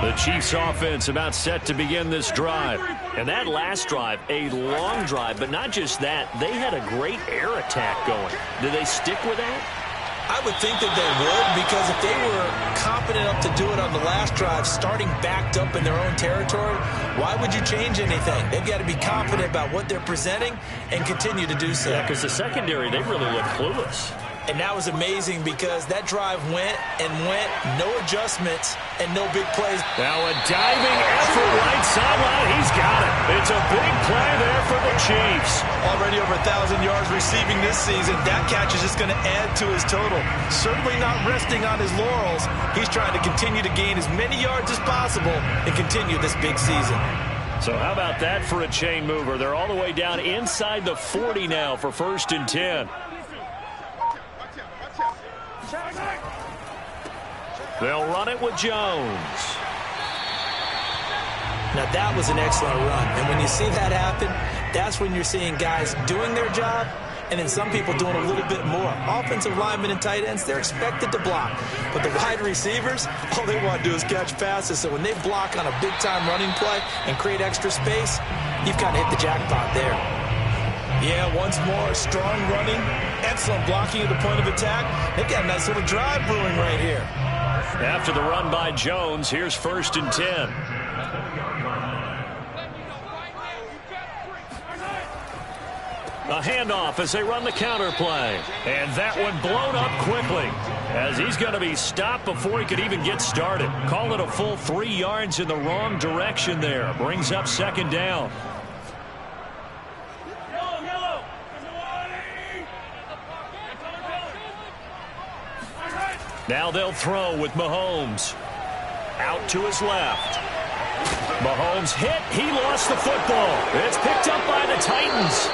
The Chiefs offense about set to begin this drive. And that last drive, a long drive, but not just that. They had a great air attack going. Do they stick with that? I would think that they would, because if they were confident enough to do it on the last drive, starting backed up in their own territory, why would you change anything? They've got to be confident about what they're presenting and continue to do so. Yeah, because the secondary, they really look clueless. And that was amazing because that drive went and went, no adjustments and no big plays. Now a diving effort right sideline. He's got it. It's a big play there for the Chiefs. Already over 1,000 yards receiving this season. That catch is just going to add to his total. Certainly not resting on his laurels. He's trying to continue to gain as many yards as possible and continue this big season. So how about that for a chain mover? They're all the way down inside the 40 now for 1st and 10. They'll run it with Jones. Now that was an excellent run. And when you see that happen, that's when you're seeing guys doing their job and then some people doing a little bit more. Offensive linemen and tight ends, they're expected to block. But the wide receivers, all they want to do is catch passes. So when they block on a big-time running play and create extra space, you've kind of hit the jackpot there. Yeah, once more, strong running, excellent blocking at the point of attack. They've got a nice little drive brewing right here. After the run by Jones, here's 1st and 10. A handoff as they run the counter play. And that one blown up quickly as he's going to be stopped before he could even get started. Call it a full 3 yards in the wrong direction there. Brings up 2nd down. Now they'll throw with Mahomes. Out to his left. Mahomes hit. He lost the football. It's picked up by the Titans.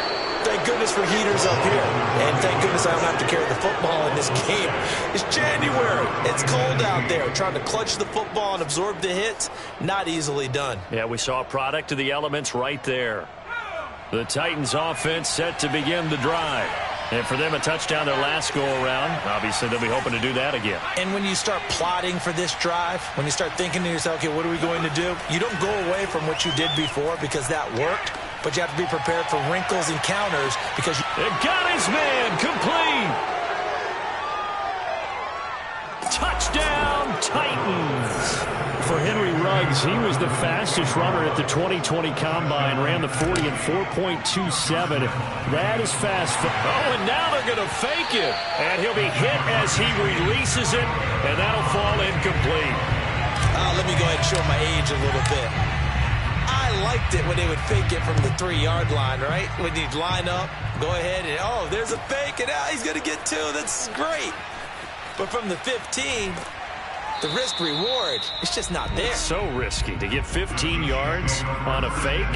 Thank goodness for heaters up here. And thank goodness I don't have to carry the football in this game. It's January. It's cold out there. Trying to clutch the football and absorb the hits, not easily done. Yeah, we saw a product of the elements right there. The Titans offense set to begin the drive. And for them, a touchdown their last go-around. Obviously, they'll be hoping to do that again. And when you start plotting for this drive, when you start thinking to yourself, okay, what are we going to do? You don't go away from what you did before because that worked. But you have to be prepared for wrinkles and counters because it got his man complete. Touchdown, Titans. For Henry Ruggs, he was the fastest runner at the 2020 Combine, ran the 40 in 4.27. That is fast. Oh, and now they're going to fake it. And he'll be hit as he releases it, and that'll fall incomplete. Let me go ahead and show my age a little bit. I liked it when they would fake it from the 3-yard line, right? When you'd line up, go ahead and, oh, there's a fake, and he's going to get 2. That's great. But from the 15, the risk-reward, it's just not there. It's so risky to get 15 yards on a fake.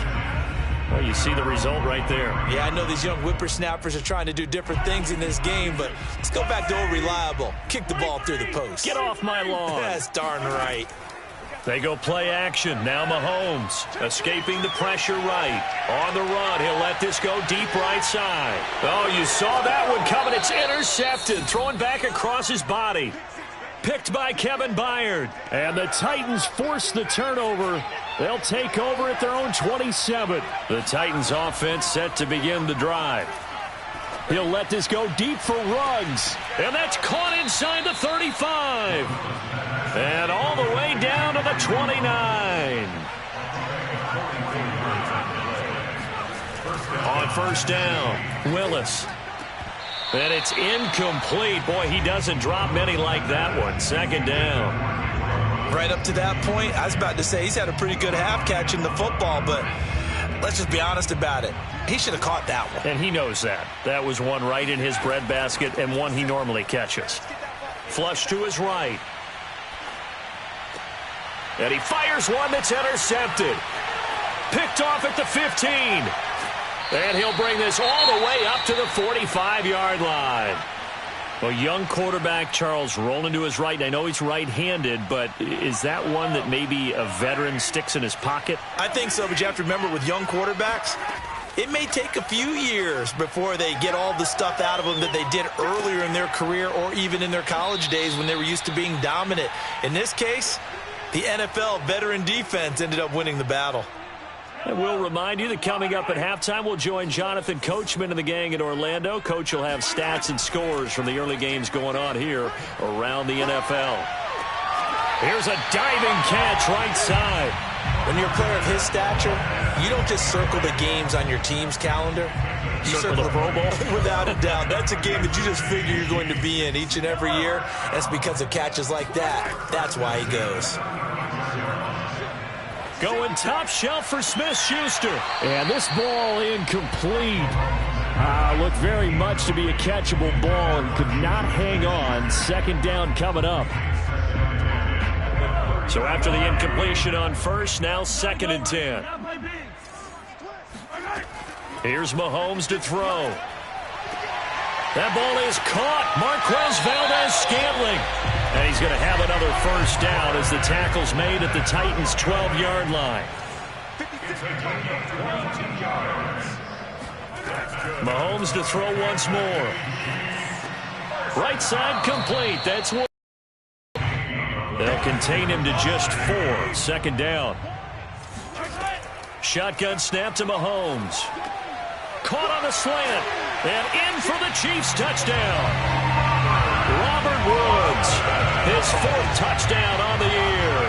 Well, you see the result right there. Yeah, I know these young whippersnappers are trying to do different things in this game, but let's go back to old reliable. Kick the ball through the post. Get off my lawn. That's darn right. They go play action. Now Mahomes escaping the pressure right. On the run, he'll let this go deep right side. Oh, you saw that one coming. It's intercepted. Throwing back across his body. Picked by Kevin Byard. And the Titans force the turnover. They'll take over at their own 27. The Titans offense set to begin the drive. He'll let this go deep for Ruggs. And that's caught inside the 35. And all the way down to the 29. On 1st down, Willis. And it's incomplete. Boy, he doesn't drop many like that one. 2nd down. Right up to that point, I was about to say he's had a pretty good half catching the football, but let's just be honest about it. He should have caught that one. And he knows that. That was one right in his breadbasket and one he normally catches. Flush to his right. And he fires one that's intercepted. Picked off at the 15. And he'll bring this all the way up to the 45-yard line. Well, young quarterback Charles rolling to his right. I know he's right-handed, but is that one that maybe a veteran sticks in his pocket? I think so, but you have to remember with young quarterbacks, it may take a few years before they get all the stuff out of them that they did earlier in their career or even in their college days when they were used to being dominant. In this case, The NFL veteran defense ended up winning the battle. And we'll remind you that coming up at halftime, we'll join Jonathan Coachman and the gang in Orlando. Coach will have stats and scores from the early games going on here around the NFL. Here's a diving catch right side. When you're a player of his stature, you don't just circle the games on your team's calendar. You circle the Pro Bowl? Without a doubt. That's a game that you just figure you're going to be in each and every year. That's because of catches like that. That's why he goes. Going top shelf for Smith-Schuster. And this ball incomplete. Looked very much to be a catchable ball and could not hang on. Second down coming up. So after the incompletion on first, now 2nd and 10. Here's Mahomes to throw. That ball is caught. Marquez Valdes-Scantling. And he's going to have another first down as the tackle's made at the Titans' 12-yard line. Mahomes to throw once more. Right side complete. That's one. They'll contain him to just 4. 2nd down. Shotgun snap to Mahomes. Caught on the slant. And in for the Chiefs touchdown. Robert Woods, his 4th touchdown on the year.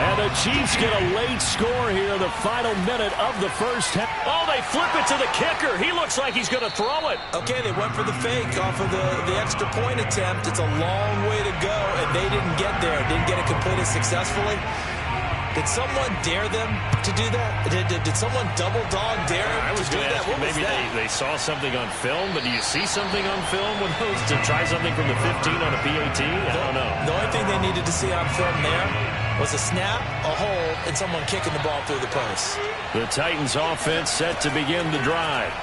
And the Chiefs get a late score here, the final minute of the first half. Oh, they flip it to the kicker. He looks like he's going to throw it. Okay, they went for the fake off of the extra point attempt. It's a long way to go, and they didn't get there. Didn't get it completed successfully. Did someone dare them to do that? Did someone double dog dare them to do that? What was maybe that? They saw something on film, but do you see something on film when those to try something from the 15 on a PAT? I don't know. The only thing they needed to see on film there was a snap, a hold, and someone kicking the ball through the post. The Titans offense set to begin the drive.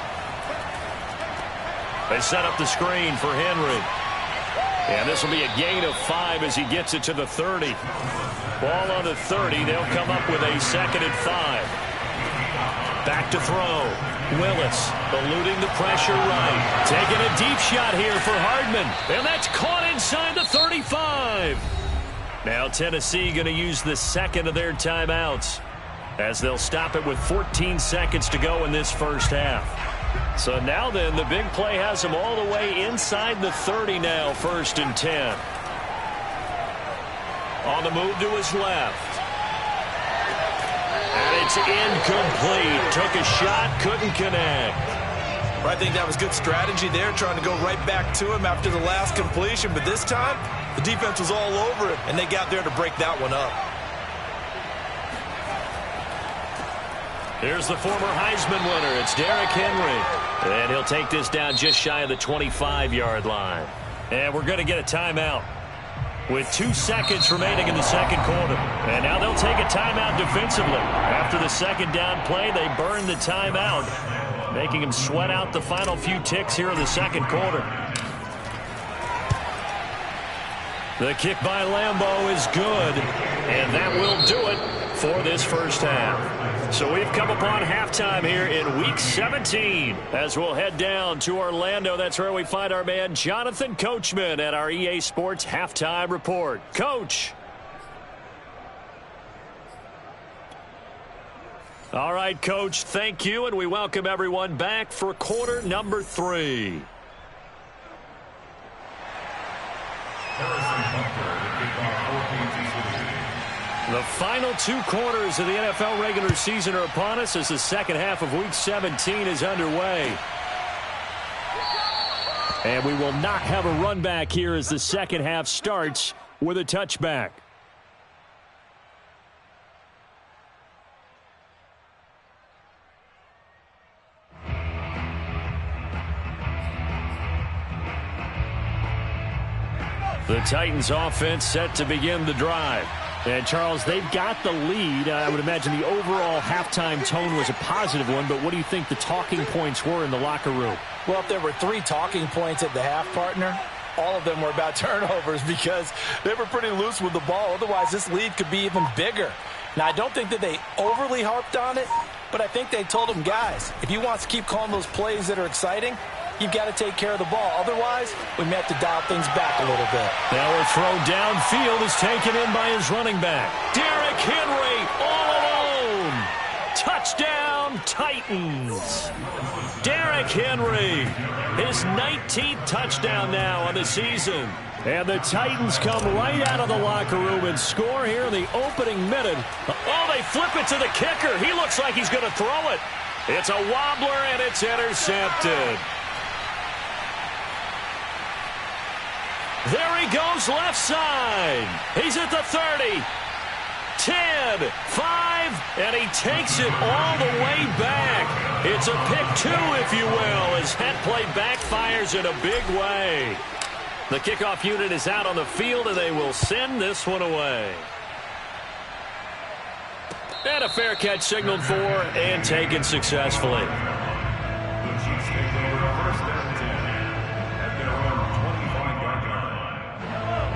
They set up the screen for Henry. And this will be a gain of 5 as he gets it to the 30. Ball on the 30. They'll come up with a 2nd and 5. Back to throw. Willis eluding the pressure right. Taking a deep shot here for Hardman. And that's caught inside the 35. Now Tennessee going to use the 2nd of their timeouts as they'll stop it with 14 seconds to go in this first half. So now then, the big play has him all the way inside the 30 now, 1st and 10. On the move to his left. And it's incomplete. Took a shot, couldn't connect. I think that was good strategy there, trying to go right back to him after the last completion. But this time, the defense was all over it, and they got there to break that one up. Here's the former Heisman winner. It's Derrick Henry. And he'll take this down just shy of the 25-yard line. And we're going to get a timeout with 2 seconds remaining in the 2nd quarter. And now they'll take a timeout defensively. After the 2nd down play, they burn the timeout, making him sweat out the final few ticks here in the 2nd quarter. The kick by Lambeau is good, and that will do it for this first half. So we've come upon halftime here in Week 17 as we'll head down to Orlando. That's where we find our man Jonathan Coachman at our EA Sports Halftime Report. Coach. All right, Coach, thank you, and we welcome everyone back for quarter number 3. The final 2 quarters of the NFL regular season are upon us as the 2nd half of Week 17 is underway. And we will not have a run back here as the 2nd half starts with a touchback. The Titans offense set to begin the drive. And, Charles, they've got the lead. I would imagine the overall halftime tone was a positive one, but what do you think the talking points were in the locker room? Well, if there were 3 talking points at the half, partner, all of them were about turnovers because they were pretty loose with the ball. Otherwise, this lead could be even bigger. Now, I don't think that they overly harped on it, but I think they told them, guys, if you want to keep calling those plays that are exciting, you've got to take care of the ball. Otherwise, we may have to dial things back a little bit. Now a throw downfield is taken in by his running back. Derrick Henry all alone. Touchdown, Titans. Derrick Henry, his 19th touchdown now on the season. And the Titans come right out of the locker room and score here in the opening minute. Oh, they flip it to the kicker. He looks like he's going to throw it. It's a wobbler, and it's intercepted. There he goes left side. He's at the 30. 10, 5, and he takes it all the way back. It's a pick two, if you will, as that play backfires in a big way. The kickoff unit is out on the field, and they will send this one away. And a fair catch signaled for and taken successfully.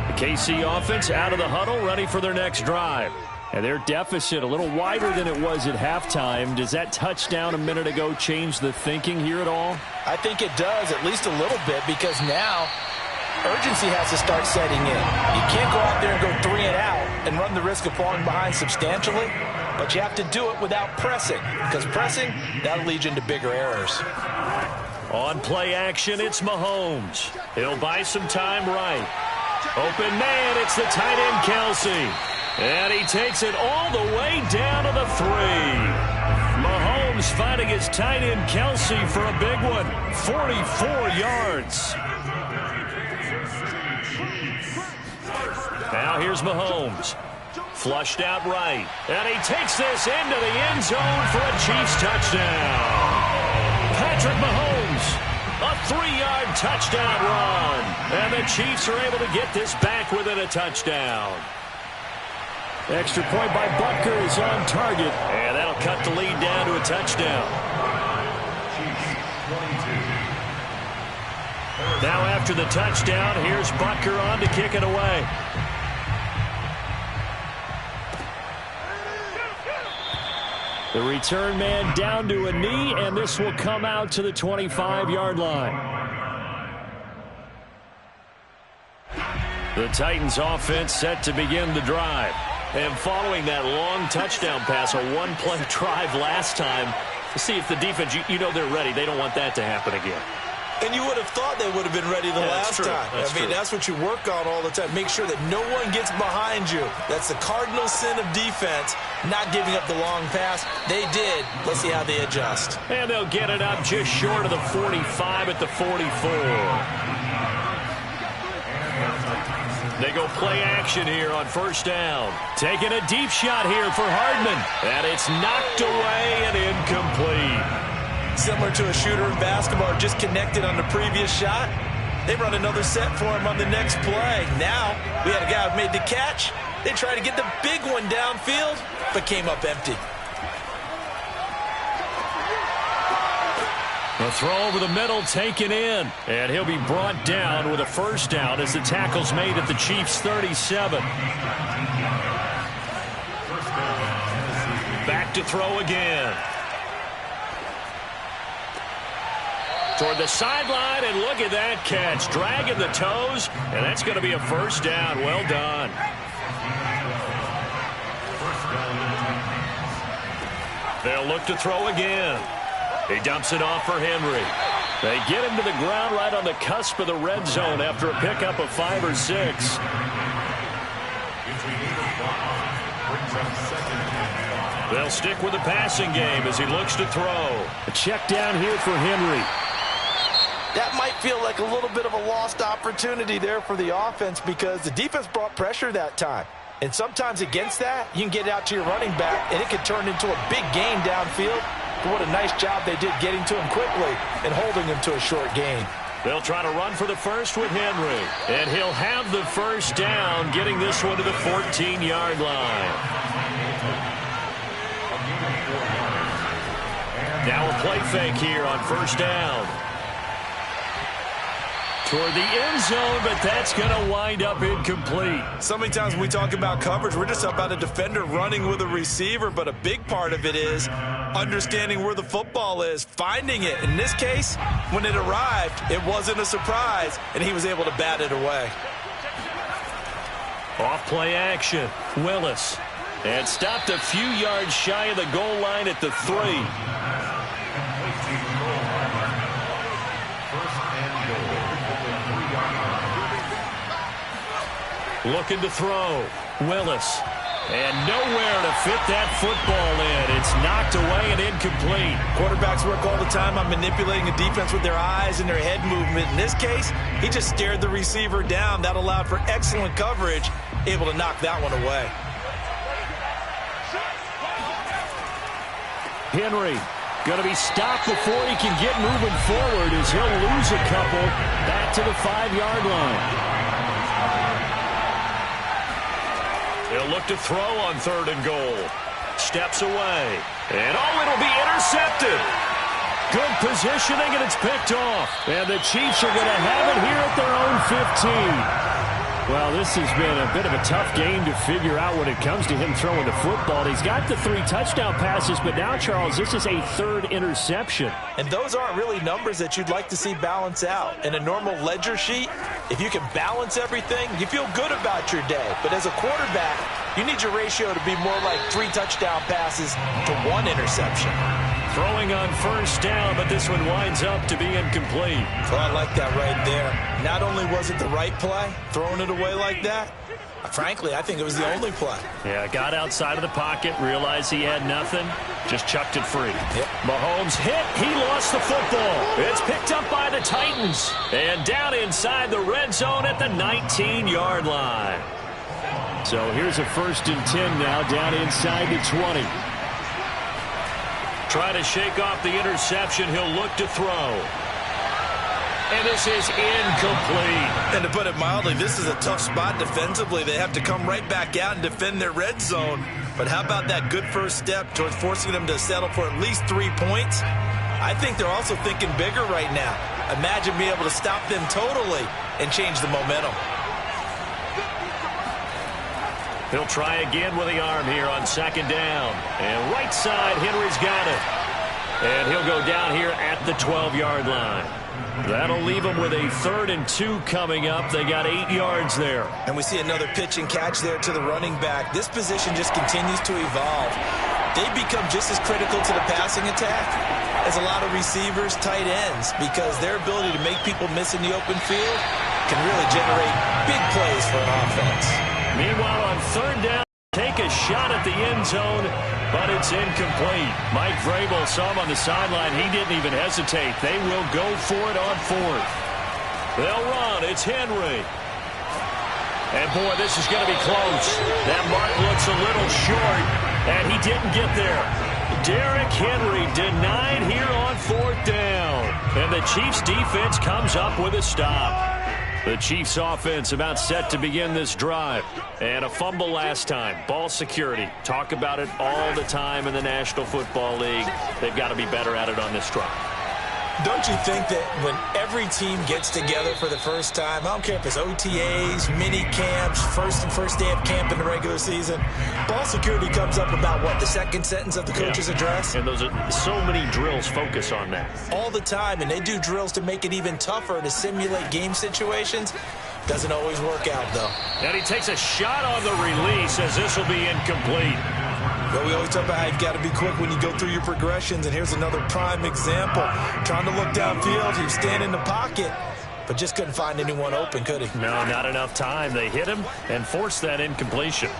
The KC offense out of the huddle, ready for their next drive. And their deficit a little wider than it was at halftime. Does that touchdown a minute ago change the thinking here at all? I think it does, at least a little bit, because now urgency has to start setting in. You can't go out there and go 3 and out and run the risk of falling behind substantially, but you have to do it without pressing, because pressing, that'll lead you into bigger errors. On play action, it's Mahomes. He'll buy some time right. Open man, it's the tight end Kelsey. And he takes it all the way down to the 3. Mahomes finding his tight end Kelsey for a big one. 44 yards. Now here's Mahomes. Flushed out right. And he takes this into the end zone for a Chiefs touchdown. Patrick Mahomes, a 3-yard touchdown run. And the Chiefs are able to get this back within a touchdown. Extra point by Butker is on target. And that'll cut the lead down to a touchdown. Now after the touchdown, here's Butker on to kick it away. The return man down to a knee, and this will come out to the 25-yard line. The Titans offense set to begin the drive. And following that long touchdown pass, a one-play drive last time, to see if the defense, you know they're ready. They don't want that to happen again. And you would have thought they would have been ready the last time. That's what you work on all the time. Make sure that no one gets behind you. That's the cardinal sin of defense, not giving up the long pass. They did. Let's see how they adjust. And they'll get it up just short of the 45 at the 44. They go play action here on first down. Taking a deep shot here for Hardman. And it's knocked away and incomplete. Similar to a shooter in basketball, just connected on the previous shot. They run another set for him on the next play. Now, we had a guy who made the catch. They tried to get the big one downfield, but came up empty. A throw over the middle taken in. And he'll be brought down with a first down as the tackle's made at the Chiefs' 37. Back to throw again. Toward the sideline, and look at that catch. Dragging the toes, and that's going to be a first down. Well done. They'll look to throw again. He dumps it off for Henry. They get him to the ground right on the cusp of the red zone after a pickup of 5 or 6. They'll stick with the passing game as he looks to throw. A check down here for Henry. That might feel like a little bit of a lost opportunity there for the offense because the defense brought pressure that time. And sometimes against that, you can get out to your running back, and it could turn into a big gain downfield. But what a nice job they did getting to him quickly and holding him to a short gain. They'll try to run for the first with Henry. And he'll have the first down, getting this one to the 14-yard line. Now a play fake here on first down. toward the end zone, but that's going to wind up incomplete. So many times when we talk about coverage, we're just about a defender running with a receiver, but a big part of it is understanding where the football is, finding it. In this case, when it arrived, it wasn't a surprise, and he was able to bat it away. Off play action, Willis. And stopped a few yards shy of the goal line at the 3. Looking to throw. Willis. And nowhere to fit that football in. It's knocked away and incomplete. Quarterbacks work all the time on manipulating a defense with their eyes and their head movement. In this case, he just stared the receiver down. That allowed for excellent coverage, able to knock that one away. Henry going to be stopped before he can get moving forward as he'll lose a couple back to the 5-yard line. He'll look to throw on 3rd and goal. Steps away. And it'll be intercepted. Good positioning, and it's picked off. And the Chiefs are going to have it here at their own 15. Well, this has been a bit of a tough game to figure out when it comes to him throwing the football. He's got the 3 touchdown passes, but now, Charles, this is a 3rd interception. And those aren't really numbers that you'd like to see balance out. In a normal ledger sheet, if you can balance everything, you feel good about your day. But as a quarterback, you need your ratio to be more like 3 touchdown passes to 1 interception. Throwing on 1st down, but this one winds up to be incomplete. Well, I like that right there. Not only was it the right play, throwing it away like that, frankly, I think it was the only play. Yeah, got outside of the pocket, realized he had nothing, just chucked it free. Yep. Mahomes hit, he lost the football. It's picked up by the Titans. And down inside the red zone at the 19-yard line. So here's a 1st and 10 now, down inside the 20. Trying to shake off the interception. He'll look to throw. And this is incomplete. And to put it mildly, this is a tough spot defensively. They have to come right back out and defend their red zone. But how about that good first step towards forcing them to settle for at least 3 points? I think they're also thinking bigger right now. Imagine being able to stop them totally and change the momentum. He'll try again with the arm here on 2nd down. And right side, Henry's got it. And he'll go down here at the 12-yard line. That'll leave him with a 3rd and 2 coming up. They got 8 yards there. And we see another pitch and catch there to the running back. This position just continues to evolve. They become just as critical to the passing attack as a lot of receivers, tight ends, because their ability to make people miss in the open field can really generate big plays for an offense. Meanwhile, on 3rd down, take a shot at the end zone, but it's incomplete. Mike Vrabel saw him on the sideline. He didn't even hesitate. They will go for it on 4th. They'll run. It's Henry. And, boy, this is going to be close. That mark looks a little short, and he didn't get there. Derrick Henry denied here on 4th down. And the Chiefs' defense comes up with a stop. The Chiefs offense about set to begin this drive. And a fumble last time. Ball security. Talk about it all the time in the National Football League. They've got to be better at it on this drive. Don't you think that when every team gets together for the first time, I don't care if it's OTAs, mini camps, first day of camp in the regular season, ball security comes up about what, the 2nd sentence of the coach's address? And those are so many drills focus on that. All the time, and they do drills to make it even tougher to simulate game situations. Doesn't always work out, though. And he takes a shot on the release as this will be incomplete. Well, we always talk about how you've got to be quick when you go through your progressions, and here's another prime example. Trying to look downfield, he was standing in the pocket, but just couldn't find anyone open, could he? No, not enough time. They hit him and forced that incompletion.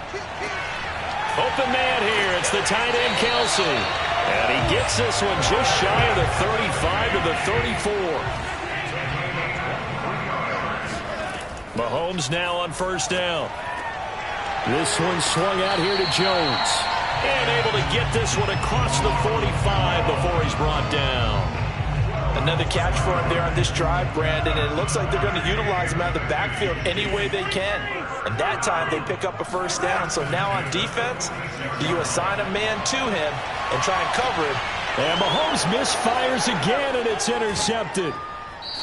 Open man here. It's the tight end, Kelsey. And he gets this one just shy of the 35 to the 34. Mahomes now on 1st down. This one swung out here to Jones. And able to get this one across the 45 before he's brought down. Another catch for him there on this drive, Brandon, and it looks like they're going to utilize him out of the backfield any way they can. And that time they pick up a 1st down. So now on defense, do you assign a man to him and try and cover him? And Mahomes misfires again, and it's intercepted.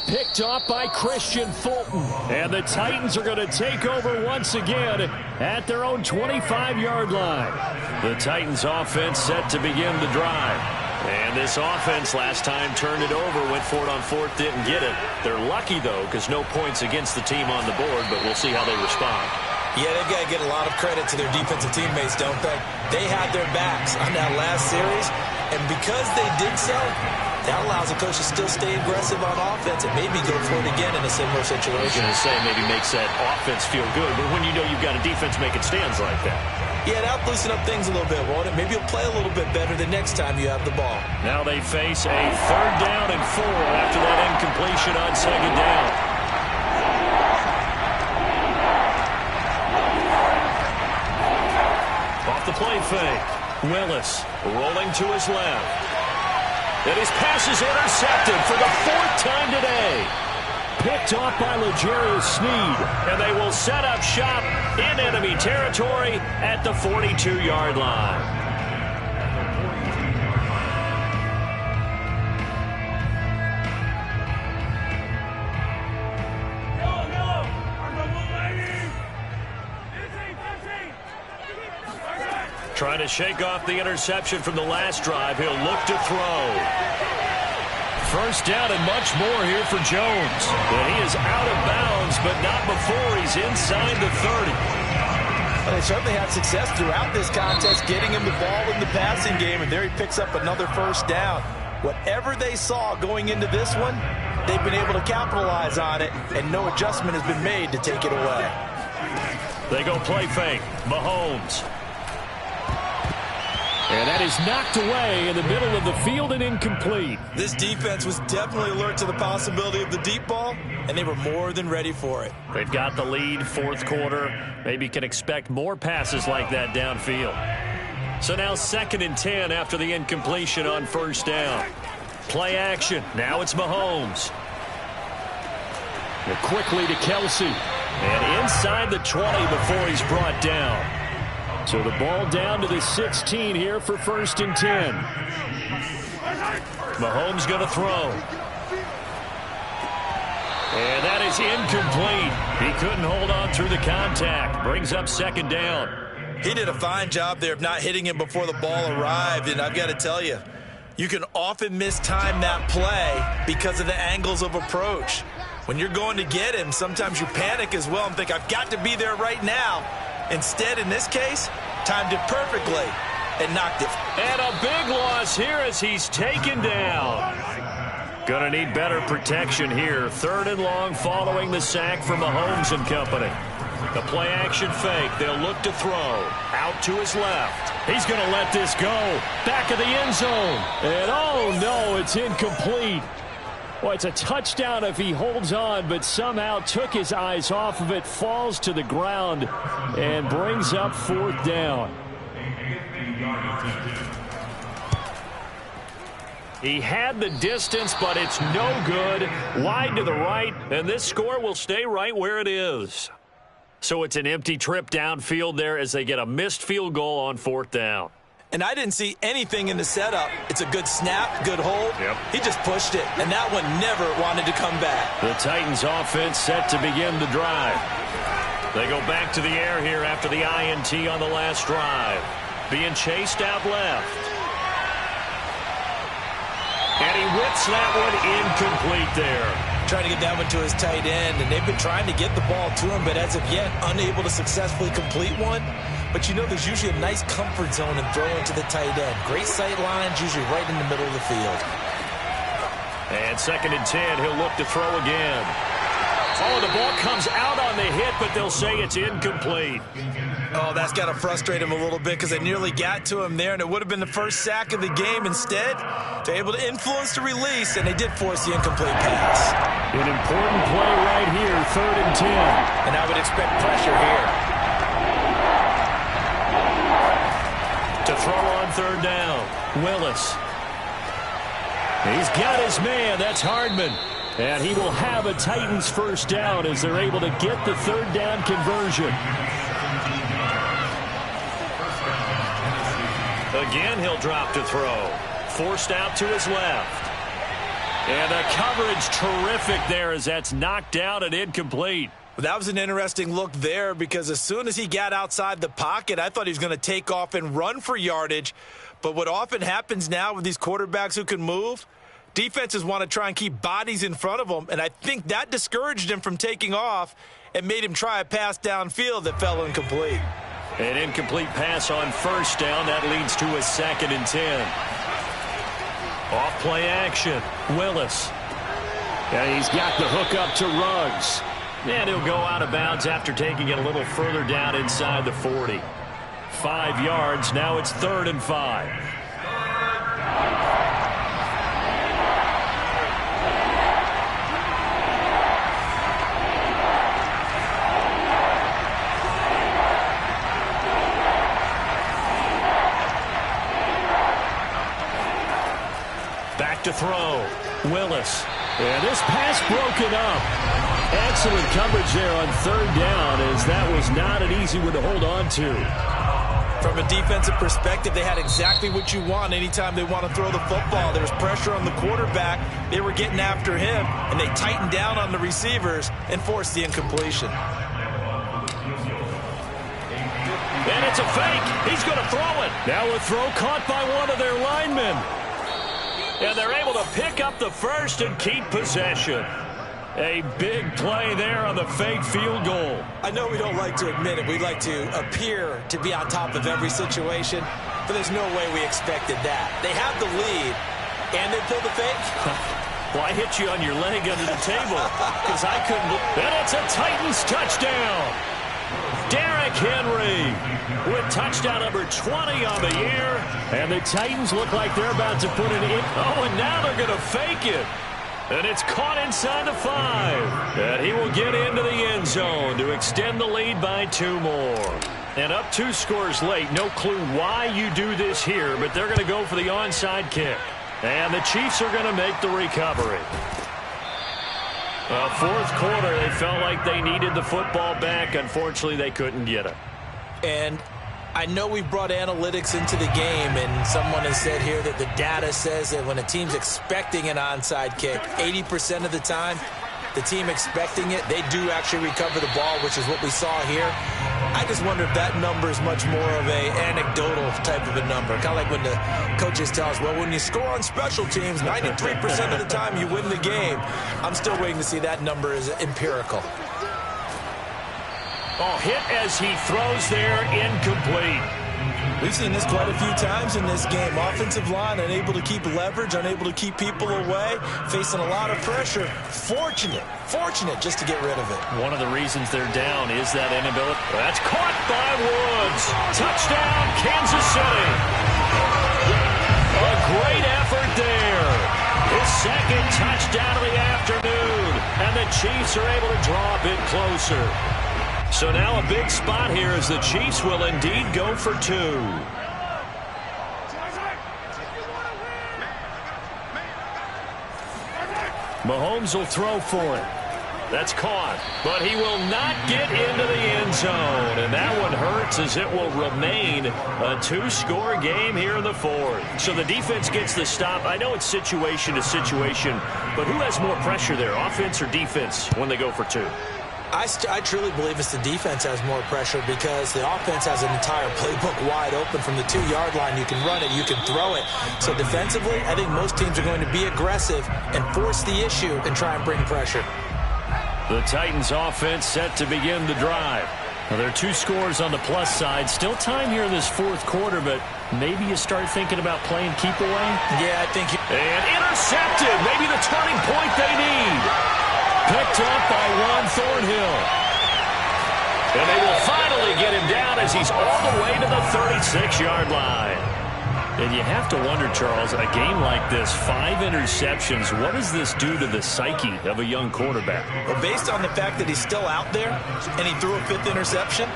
Picked off by Christian Fulton. And the Titans are going to take over once again at their own 25-yard line. The Titans offense set to begin the drive. And this offense last time turned it over, went for it on fourth, didn't get it. They're lucky, though, because no points against the team on the board, but we'll see how they respond. Yeah, they've got to get a lot of credit to their defensive teammates, don't they? They had their backs on that last series, and because they did so, that allows the coach to still stay aggressive on offense and maybe go for it again in a similar situation. I was going to say maybe makes that offense feel good, but when you know you've got a defense making stands like that. Yeah, that'll loosen up things a little bit, won't it? Maybe you'll play a little bit better the next time you have the ball. Now they face a 3rd down and 4 after that incompletion on 2nd down. Off the play fake. Willis rolling to his left. And his pass is intercepted for the 4th time today. Picked off by L'Jarius Sneed. And they will set up shop in enemy territory at the 42-yard line. Trying to shake off the interception from the last drive. He'll look to throw. 1st down and much more here for Jones. And he is out of bounds, but not before he's inside the 30. Well, they certainly had success throughout this contest getting him the ball in the passing game, and there he picks up another 1st down. Whatever they saw going into this one, they've been able to capitalize on it, and no adjustment has been made to take it away. They go play fake. Mahomes. And that is knocked away in the middle of the field and incomplete. This defense was definitely alert to the possibility of the deep ball, and they were more than ready for it. They've got the lead, 4th quarter. Maybe can expect more passes like that downfield. So now 2nd and 10 after the incompletion on 1st down. Play action. Now it's Mahomes. And quickly to Kelsey. And inside the 20 before he's brought down. So the ball down to the 16 here for 1st and 10. Mahomes going to throw. And that is incomplete. He couldn't hold on through the contact. Brings up 2nd down. He did a fine job there of not hitting him before the ball arrived, and I've got to tell you, you can often mistime that play because of the angles of approach. When you're going to get him, sometimes you panic as well and think, I've got to be there right now. Instead, in this case, timed it perfectly and knocked it. And a big loss here as he's taken down. Gonna need better protection here. 3rd and long following the sack from Mahomes and company. The play action fake. They'll look to throw. Out to his left. He's gonna let this go. Back of the end zone. And oh no, it's incomplete. Well, it's a touchdown if he holds on, but somehow took his eyes off of it, falls to the ground, and brings up 4th down. He had the distance, but it's no good. Wide to the right, and this score will stay right where it is. So it's an empty trip downfield there as they get a missed field goal on 4th down. And I didn't see anything in the setup. It's a good snap, good hold. Yep. He just pushed it, and that one never wanted to come back. The Titans offense set to begin the drive. They go back to the air here after the INT on the last drive. Being chased out left. And he whips that one incomplete there. Trying to get that one to his tight end, and they've been trying to get the ball to him, but as of yet, unable to successfully complete one. But you know there's usually a nice comfort zone in throwing to the tight end. Great sight lines, usually right in the middle of the field. And 2nd and 10, he'll look to throw again. Oh, the ball comes out on the hit, but they'll say it's incomplete. Oh, that's got to frustrate him a little bit because they nearly got to him there, and it would have been the first sack of the game. Instead, they're able to influence the release, and they did force the incomplete pass. An important play right here, 3rd and 10. And I would expect pressure here. To throw on 3rd down, Willis. He's got his man. That's Hardman. And he will have a Titans 1st down as they're able to get the 3rd down conversion. Again, he'll drop to throw. Forced out to his left. And the coverage terrific there as that's knocked down and incomplete. That was an interesting look there because as soon as he got outside the pocket, I thought he was going to take off and run for yardage. But what often happens now with these quarterbacks who can move, defenses want to try and keep bodies in front of them, and I think that discouraged him from taking off and made him try a pass downfield that fell incomplete. An incomplete pass on first down. That leads to a 2nd and 10. Off play action. Willis. And he's got the hook up to Ruggs. And he'll go out of bounds after taking it a little further down inside the 40. 5 yards. Now it's 3rd and 5. Back to throw. Willis. And this pass broken up. Excellent coverage there on 3rd down, as that was not an easy one to hold on to. From a defensive perspective, they had exactly what you want anytime they want to throw the football. There was pressure on the quarterback. They were getting after him, and they tightened down on the receivers and forced the incompletion. And it's a fake. He's going to throw it. Now a throw caught by one of their linemen. And they're able to pick up the first and keep possession. A big play there on the fake field goal. I know we don't like to admit it. We like to appear to be on top of every situation, but there's no way we expected that. They have the lead, and they pull the fake. Well, I hit you on your leg under the table because I couldn't. And it's a Titans touchdown. Derrick Henry with touchdown number 20 on the year. And the Titans look like they're about to put it in. Oh, and now they're going to fake it. And it's caught inside the 5. And he will get into the end zone to extend the lead by 2 more. And up 2 scores late. No clue why you do this here, but they're going to go for the onside kick. And the Chiefs are going to make the recovery. 4th quarter, they felt like they needed the football back. Unfortunately, they couldn't get it. And I know we brought analytics into the game, and someone has said here that the data says that when a team's expecting an onside kick, 80% of the time, the team expecting it, they do actually recover the ball, which is what we saw here. I just wonder if that number is much more of a anecdotal type of a number. Kind of like when the coaches tell us, well, when you score on special teams, 93% of the time you win the game. I'm still waiting to see that number is empirical. Oh, hit as he throws there, incomplete. We've seen this quite a few times in this game. Offensive line unable to keep leverage, unable to keep people away, facing a lot of pressure. Fortunate just to get rid of it. One of the reasons they're down is that inability. That's caught by Woods. Touchdown, Kansas City. A great effort there. His 2nd touchdown of the afternoon. And the Chiefs are able to draw a bit closer. So now a big spot here as the Chiefs will indeed go for 2. Mahomes will throw for it. That's caught, but he will not get into the end zone. And that one hurts as it will remain a 2-score game here in the 4th. So the defense gets the stop. I know it's situation to situation, but who has more pressure there, offense or defense, when they go for 2? I truly believe it's the defense has more pressure because the offense has an entire playbook wide open from the 2-yard line. You can run it, you can throw it. So defensively, I think most teams are going to be aggressive and force the issue and try and bring pressure. The Titans offense set to begin the drive. Well, there are 2 scores on the plus side. Still time here in this 4th quarter, but maybe you start thinking about playing keep away? Yeah, I think. And intercepted. Maybe the turning point they need. Picked up by Juan Thornhill. And they will finally get him down as he's all the way to the 36-yard line. And you have to wonder, Charles, a game like this, 5 interceptions, what does this do to the psyche of a young quarterback? Well, based on the fact that he's still out there and he threw a 5th interception,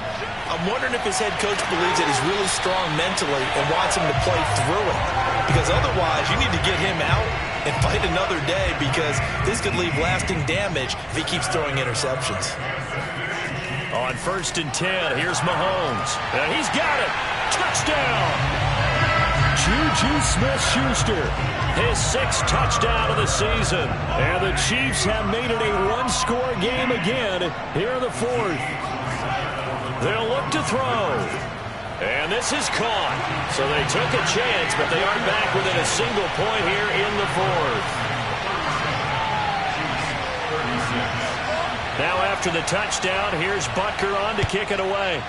I'm wondering if his head coach believes that he's really strong mentally and wants him to play through it. Because otherwise, you need to get him out and fight another day because this could leave lasting damage if he keeps throwing interceptions. On 1st and 10, here's Mahomes. And he's got it. Touchdown. Juju Smith-Schuster. His 6th touchdown of the season. And the Chiefs have made it a one-score game again here in the 4th. They'll look to throw. And this is caught. So they took a chance, but they aren't back within a single point here in the 4th. Now after the touchdown, here's Butker on to kick it away.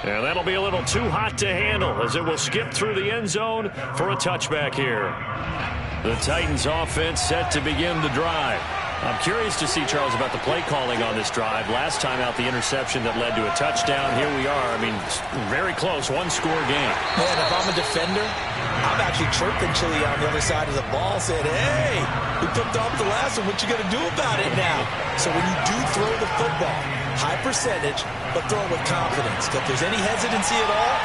And that'll be a little too hot to handle as it will skip through the end zone for a touchback here. The Titans offense set to begin the drive. I'm curious to see, Charles, about the play calling on this drive. Last time out, the interception that led to a touchdown. Here we are. I mean, very close, one-score game. Man, if I'm a defender, I'm actually chirping Chili on the other side of the ball, saying, hey, we picked off the last one. What you going to do about it now? So when you do throw the football, high percentage, but throw it with confidence. If there's any hesitancy at all,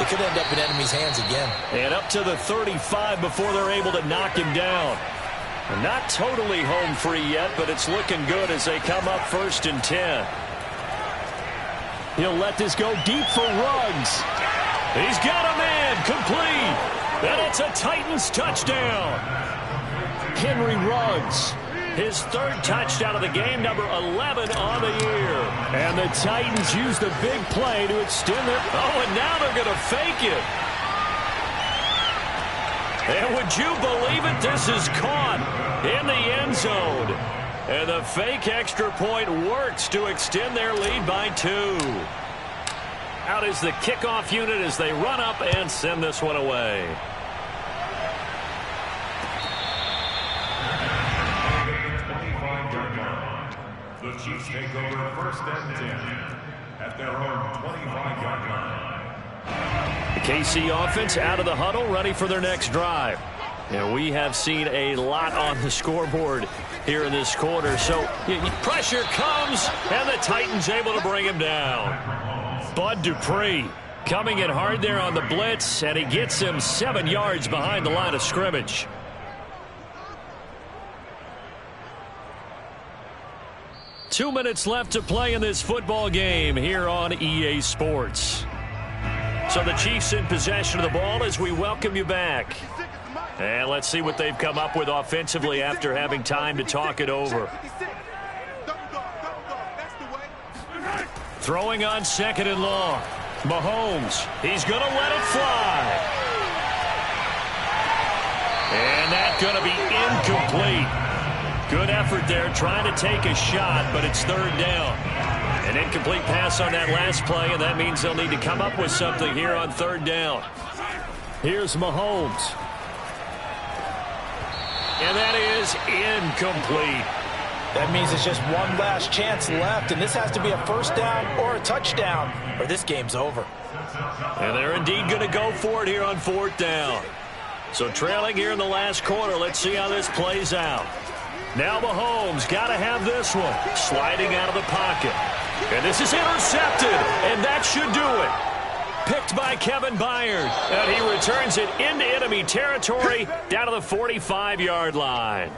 it could end up in enemy's hands again. And up to the 35 before they're able to knock him down. Not totally home free yet, but it's looking good as they come up 1st and 10. He'll let this go deep for Ruggs. He's got a man complete. And it's a Titans touchdown. Henry Ruggs. His 3rd touchdown of the game, number 11 on the year. And the Titans use the big play to extend their... Oh, and now they're going to fake it. And would you believe it? This is caught in the end zone. And the fake extra point works to extend their lead by 2. Out is the kickoff unit as they run up and send this one away. The Chiefs take over 1st and 10 at their own 25-yard line. The KC offense out of the huddle, ready for their next drive. And we have seen a lot on the scoreboard here in this quarter. So pressure comes, and the Titans able to bring him down. Bud Dupree coming in hard there on the blitz, and he gets him 7 yards behind the line of scrimmage. Two minutes left to play in this football game here on EA Sports. So the Chiefs in possession of the ball as we welcome you back. And let's see what they've come up with offensively after having time to talk it over. Throwing on 2nd and long. Mahomes, he's going to let it fly. And that's going to be incomplete. Good effort there trying to take a shot, but it's 3rd down. An incomplete pass on that last play, and that means they'll need to come up with something here on 3rd down. Here's Mahomes. And that is incomplete. That means it's just one last chance left, and this has to be a 1st down or a touchdown, or this game's over. And they're indeed going to go for it here on 4th down. So trailing here in the last quarter, let's see how this plays out. Now Mahomes got to have this one. Sliding out of the pocket. And this is intercepted, and that should do it. Picked by Kevin Byard, and he returns it into enemy territory down to the 45-yard line.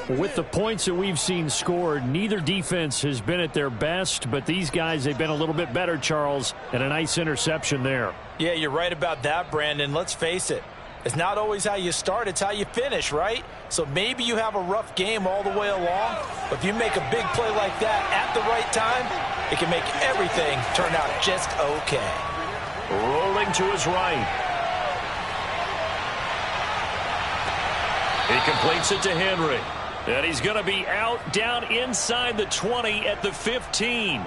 With the points that we've seen scored, neither defense has been at their best, but these guys, they've been a little bit better, Charles, and a nice interception there. Yeah, you're right about that, Brandon. Let's face it. It's not always how you start, it's how you finish, right? So maybe you have a rough game all the way along, but if you make a big play like that at the right time, it can make everything turn out just okay. Rolling to his right. He completes it to Henry. And he's going to be out down inside the 20 at the 15.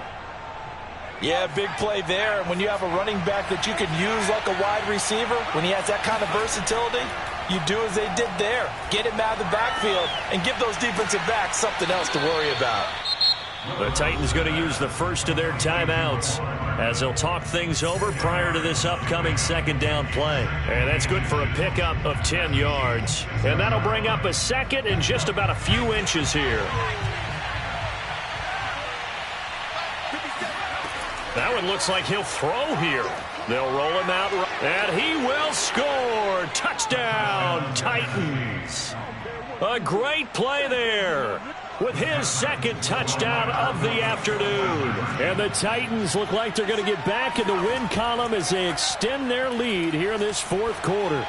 Yeah, big play there. And when you have a running back that you can use like a wide receiver, when he has that kind of versatility, you do as they did there. Get him out of the backfield and give those defensive backs something else to worry about. The Titans going to use the first of their timeouts as they'll talk things over prior to this upcoming 2nd down play. And that's good for a pickup of 10 yards. And that'll bring up a 2nd and just about a few inches here. That one looks like he'll throw here. They'll roll him out, and he will score. Touchdown, Titans. A great play there. with his second touchdown of the afternoon. And the Titans look like they're going to get back in the win column as they extend their lead here in this fourth quarter.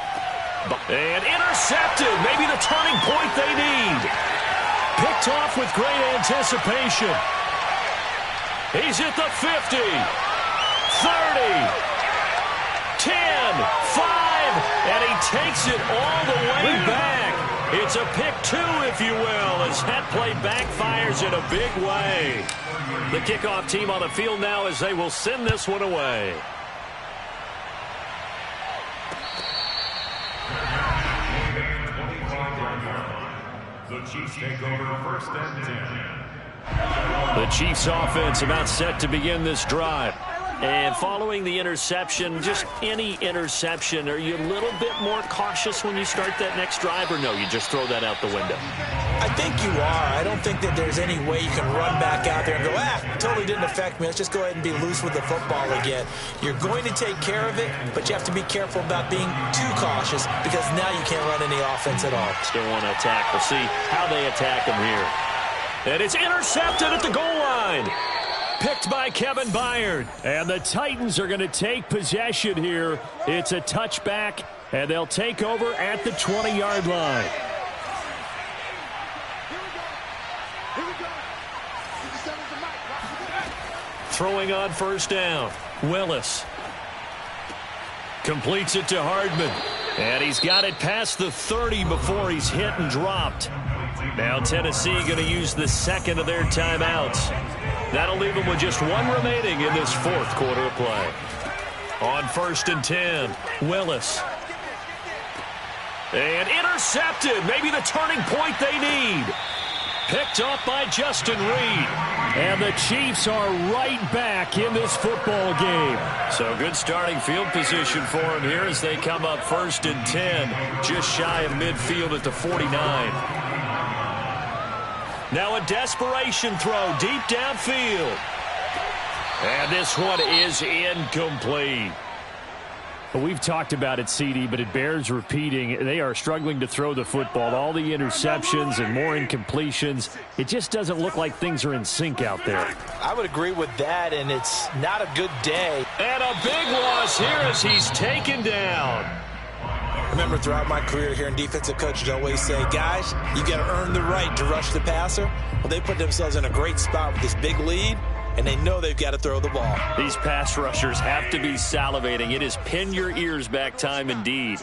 And intercepted, maybe the turning point they need. Picked off with great anticipation. He's at the 50, 30, 10, 5, and he takes it all the way back. It's a pick two, if you will, as that play backfires in a big way. The kickoff team on the field now as they will send this one away. The Chiefs take over first and 10. The Chiefs offense about set to begin this drive. And following the interception, just any interception, are you a little bit more cautious when you start that next drive, or no, you just throw that out the window? I think you are. I don't think that there's any way you can run back out there and go, totally didn't affect me. Let's just go ahead and be loose with the football again. You're going to take care of it, but you have to be careful about being too cautious because now you can't run any offense at all. Still want to attack. We'll see how they attack them here. And it's intercepted at the goal line. Picked by Kevin Byard. And the Titans are going to take possession here. It's a touchback, and they'll take over at the 20-yard line. Throwing on first down. Willis completes it to Hardman. And he's got it past the 30 before he's hit and dropped. Now Tennessee going to use the second of their timeouts. That'll leave them with just one remaining in this fourth quarter of play. On first and 10, Willis. And intercepted. Maybe the turning point they need. Picked up by Justin Reed. And the Chiefs are right back in this football game. So good starting field position for them here as they come up first and 10. Just shy of midfield at the 49. Now a desperation throw deep downfield. And this one is incomplete. Well, we've talked about it, CD, but it bears repeating. They are struggling to throw the football. All the interceptions and more incompletions. It just doesn't look like things are in sync out there. I would agree with that, and it's not a good day. And a big loss here as he's taken down. I remember throughout my career here in defensive coaches always say, guys, you got to earn the right to rush the passer. Well, they put themselves in a great spot with this big lead, and they know they've got to throw the ball. These pass rushers have to be salivating. It is pin your ears back time indeed.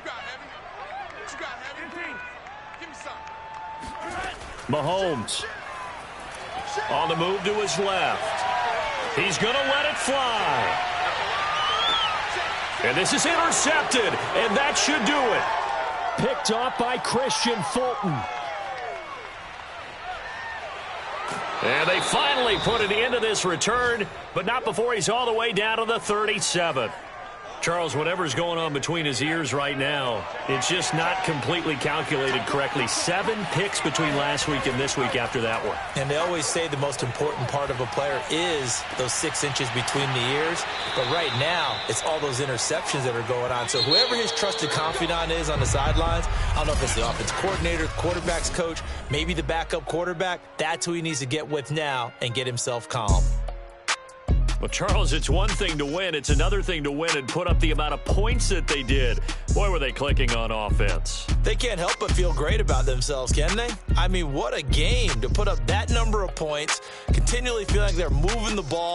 Mahomes on the move to his left. He's going to let it fly. And this is intercepted, and that should do it. Picked off by Christian Fulton. And they finally put an end to this return, but not before he's all the way down to the 37. Charles, whatever's going on between his ears right now, it's just not completely calculated correctly. 7 picks between last week and this week after that one. And they always say the most important part of a player is those 6 inches between the ears. But right now, it's all those interceptions that are going on. So whoever his trusted confidant is on the sidelines, I don't know if it's the offense coordinator, quarterback's coach, maybe the backup quarterback, that's who he needs to get with now and get himself calm. Well, Charles, it's one thing to win. It's another thing to win and put up the amount of points that they did. Boy, were they clicking on offense. They can't help but feel great about themselves, can they? I mean, what a game to put up that number of points, continually feel like they're moving the ball.